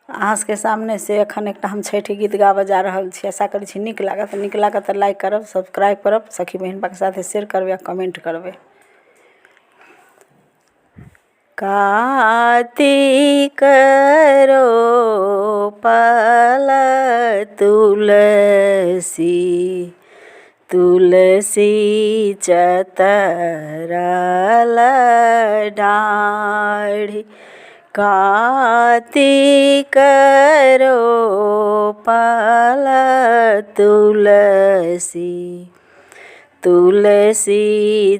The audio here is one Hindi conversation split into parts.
अहाँ सबके सामने से एखन एकटा हम छठि गीत गाबऽ जा रहल छी। आशा करै छी नीक लागत तऽ लाइक करब, सब्सक्राइब करब, सखी बहिनपा के साथे शेयर करबै आ कमेंट करबै। कार्तिक रोपल तुलसी, तुलसी चतरल डाढ़ि, कार्तिक रोपल तुलसी, तुलसी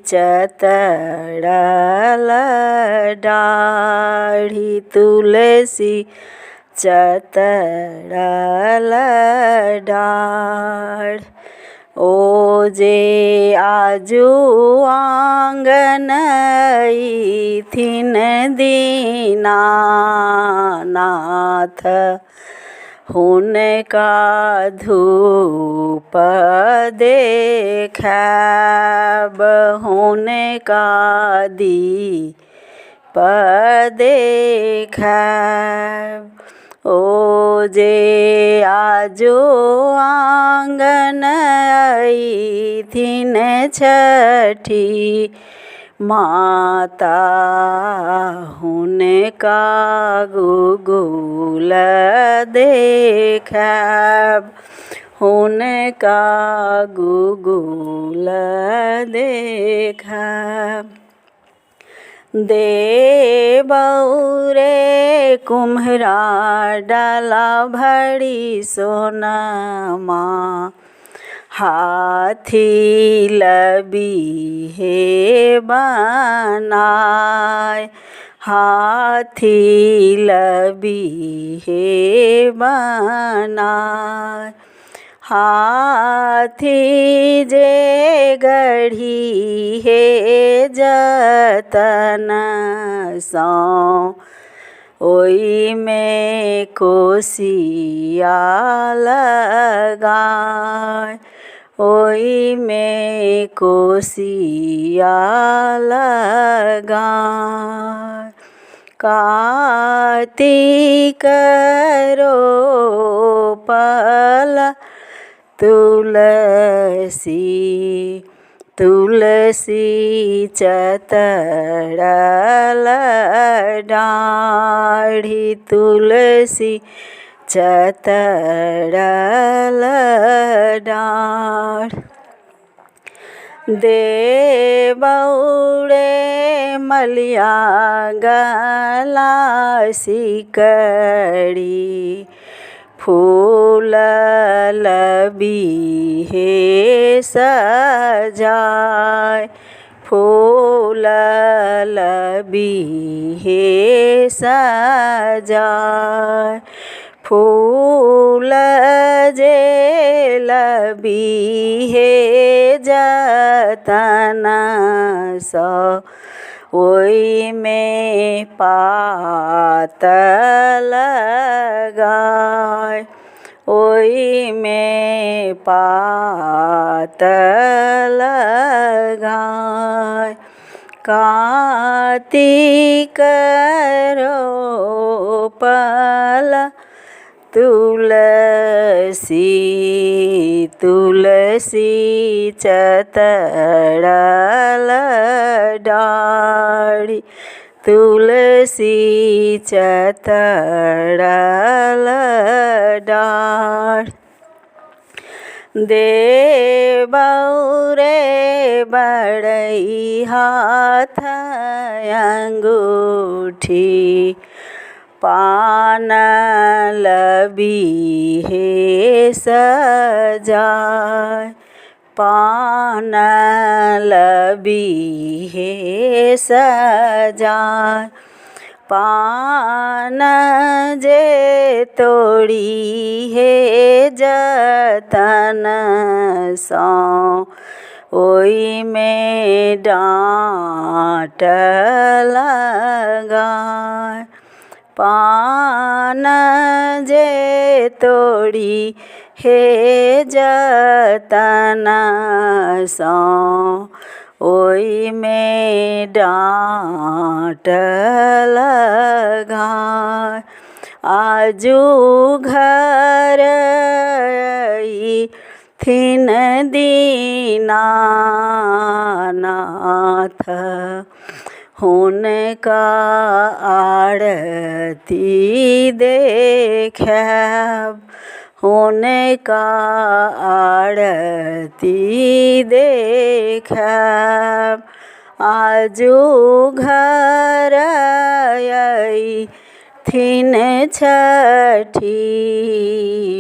चतरल डाढ़ि, तुलसी चतरल डाढ़ि। ओ जे आजू आंगन अइथिन दीनानाथ, हुनका धूप देखायब, हुनका दीप देखायब। ओ जे आजू आंगन अइथिन छठी माता, हुनका गुगुल देखायब, हुनका गुगुल देखायब। देबौ रे कुम्हरा डाला भरी सोनमा, हाथी लबीहे बनाय, हाथी लबीहे बनाय। हाथी जे गढ़ी हे जतन सँ, ओइमे कोसिया लगाय, ओइमे कोसिया लगाय। कार्तिक रोपल तुलसी, तुलसी चतरल डाढ़ि, तुलसी चतरल डाढ़ि। देबौ रे मलिया गला सिकड़ी, फूल लबीहे सजाय, फूल लबीहे सजाय। फूल जे लबीहे जतन सँ, ओइमे पात लगाय, ओइमे पात लगाय। कार्तिक रोपल तुलसी, तुलसी चतरल डाढ़ि, तुलसी चतरल डाढ़ि। देबौ रे बड़ई हाथ अंगूठी, पान लबीहे सजाय, पान लबीहे सजाय। पान जे तोड़ी हे जतन सँ, ओइमे डाँट लगाय, पान जे तोड़ी हे जतन सँ, ओइमे डाँट लगाय। आजू घर थिन दीनानाथ हुनका आरती देखब हुनका आरती देखब आजू घर थिन छठी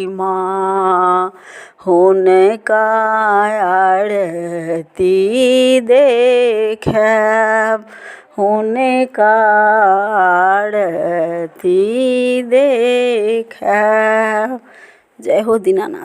माँ हुनका आरती देखब हुनका आरती देखब। जय हो दीनानाथ।